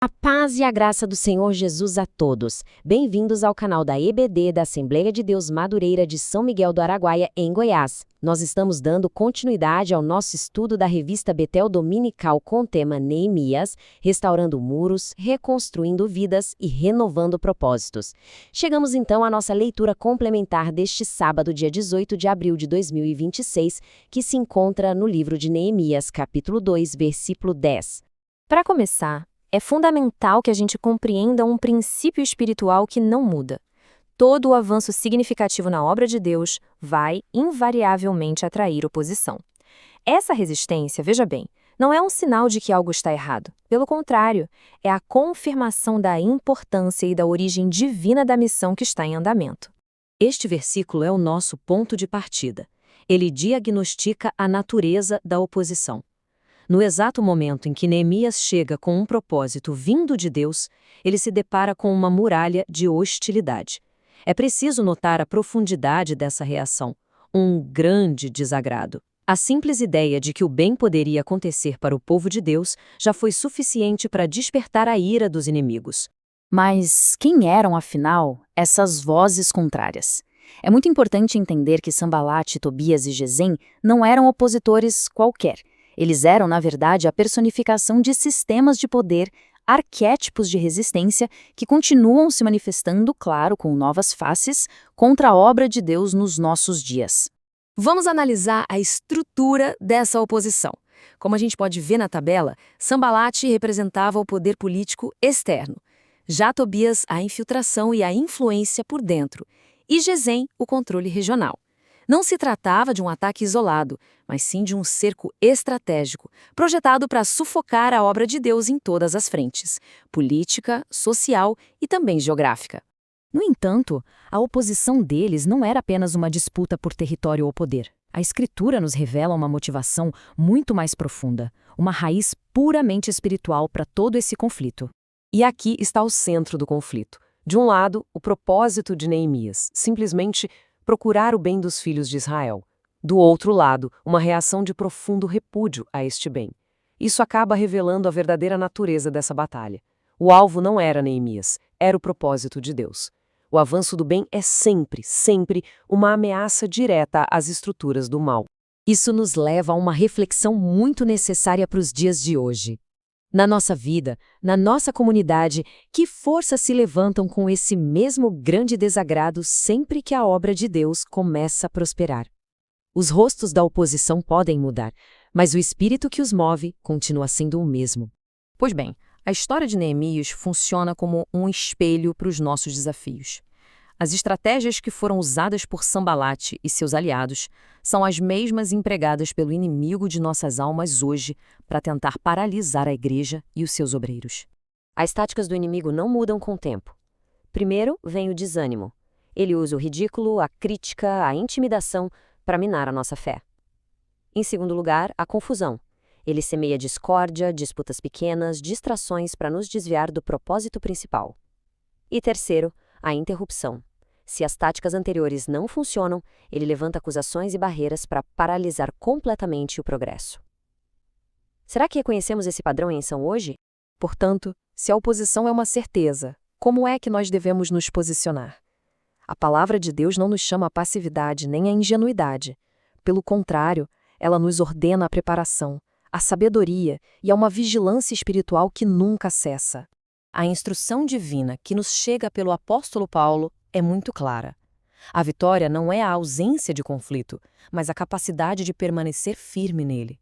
A paz e a graça do Senhor Jesus a todos. Bem-vindos ao canal da EBD da Assembleia de Deus Madureira de São Miguel do Araguaia, em Goiás. Nós estamos dando continuidade ao nosso estudo da revista Betel Dominical com o tema Neemias, restaurando muros, reconstruindo vidas e renovando propósitos. Chegamos então à nossa leitura complementar deste sábado, dia 18 de abril de 2026, que se encontra no livro de Neemias, capítulo 2, versículo 10. Para começar, é fundamental que a gente compreenda um princípio espiritual que não muda. Todo o avanço significativo na obra de Deus vai, invariavelmente, atrair oposição. Essa resistência, veja bem, não é um sinal de que algo está errado. Pelo contrário, é a confirmação da importância e da origem divina da missão que está em andamento. Este versículo é o nosso ponto de partida. Ele diagnostica a natureza da oposição. No exato momento em que Neemias chega com um propósito vindo de Deus, ele se depara com uma muralha de hostilidade. É preciso notar a profundidade dessa reação, um grande desagrado. A simples ideia de que o bem poderia acontecer para o povo de Deus já foi suficiente para despertar a ira dos inimigos. Mas quem eram, afinal, essas vozes contrárias? É muito importante entender que Sanbalat, Tobias e Gesem não eram opositores qualquer. Eles eram, na verdade, a personificação de sistemas de poder, arquétipos de resistência que continuam se manifestando, claro, com novas faces, contra a obra de Deus nos nossos dias. Vamos analisar a estrutura dessa oposição. Como a gente pode ver na tabela, Sanbalat representava o poder político externo, já Tobias a infiltração e a influência por dentro, e Gesem o controle regional. Não se tratava de um ataque isolado, mas sim de um cerco estratégico, projetado para sufocar a obra de Deus em todas as frentes, política, social e também geográfica. No entanto, a oposição deles não era apenas uma disputa por território ou poder. A Escritura nos revela uma motivação muito mais profunda, uma raiz puramente espiritual para todo esse conflito. E aqui está o centro do conflito. De um lado, o propósito de Neemias, simplesmente procurar o bem dos filhos de Israel. Do outro lado, uma reação de profundo repúdio a este bem. Isso acaba revelando a verdadeira natureza dessa batalha. O alvo não era Neemias, era o propósito de Deus. O avanço do bem é sempre, sempre uma ameaça direta às estruturas do mal. Isso nos leva a uma reflexão muito necessária para os dias de hoje. Na nossa vida, na nossa comunidade, que forças se levantam com esse mesmo grande desagrado sempre que a obra de Deus começa a prosperar? Os rostos da oposição podem mudar, mas o espírito que os move continua sendo o mesmo. Pois bem, a história de Neemias funciona como um espelho para os nossos desafios. As estratégias que foram usadas por Sanbalat e seus aliados são as mesmas empregadas pelo inimigo de nossas almas hoje para tentar paralisar a igreja e os seus obreiros. As táticas do inimigo não mudam com o tempo. Primeiro vem o desânimo. Ele usa o ridículo, a crítica, a intimidação para minar a nossa fé. Em segundo lugar, a confusão. Ele semeia discórdia, disputas pequenas, distrações para nos desviar do propósito principal. E terceiro, a interrupção. Se as táticas anteriores não funcionam, ele levanta acusações e barreiras para paralisar completamente o progresso. Será que reconhecemos esse padrão em ação hoje? Portanto, se a oposição é uma certeza, como é que nós devemos nos posicionar? A palavra de Deus não nos chama à passividade nem à ingenuidade. Pelo contrário, ela nos ordena a preparação, a sabedoria e a uma vigilância espiritual que nunca cessa. A instrução divina que nos chega pelo apóstolo Paulo é muito clara. A vitória não é a ausência de conflito, mas a capacidade de permanecer firme nele.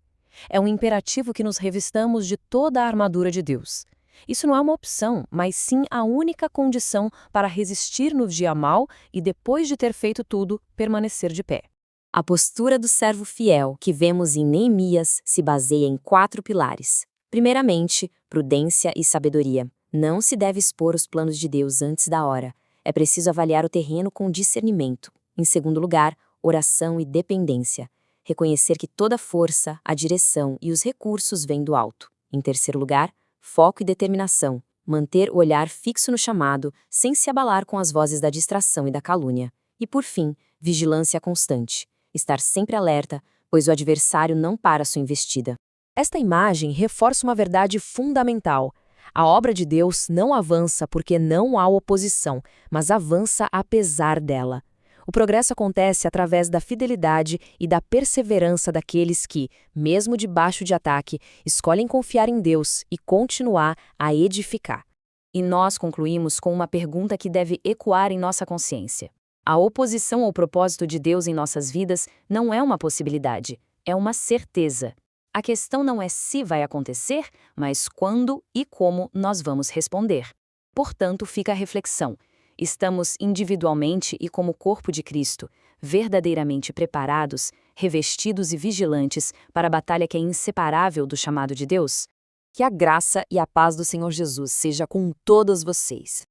É um imperativo que nos revistamos de toda a armadura de Deus. Isso não é uma opção, mas sim a única condição para resistir no dia mau e, depois de ter feito tudo, permanecer de pé. A postura do servo fiel que vemos em Neemias se baseia em 4 pilares. Primeiramente, prudência e sabedoria. Não se deve expor os planos de Deus antes da hora. É preciso avaliar o terreno com discernimento. Em segundo lugar, oração e dependência. Reconhecer que toda força, a direção e os recursos vêm do alto. Em terceiro lugar, foco e determinação. Manter o olhar fixo no chamado, sem se abalar com as vozes da distração e da calúnia. E por fim, vigilância constante. Estar sempre alerta, pois o adversário não para sua investida. Esta imagem reforça uma verdade fundamental. A obra de Deus não avança porque não há oposição, mas avança apesar dela. O progresso acontece através da fidelidade e da perseverança daqueles que, mesmo debaixo de ataque, escolhem confiar em Deus e continuar a edificar. E nós concluímos com uma pergunta que deve ecoar em nossa consciência. A oposição ao propósito de Deus em nossas vidas não é uma possibilidade, é uma certeza. A questão não é se vai acontecer, mas quando e como nós vamos responder. Portanto, fica a reflexão. Estamos individualmente e como corpo de Cristo, verdadeiramente preparados, revestidos e vigilantes para a batalha que é inseparável do chamado de Deus? Que a graça e a paz do Senhor Jesus seja com todos vocês.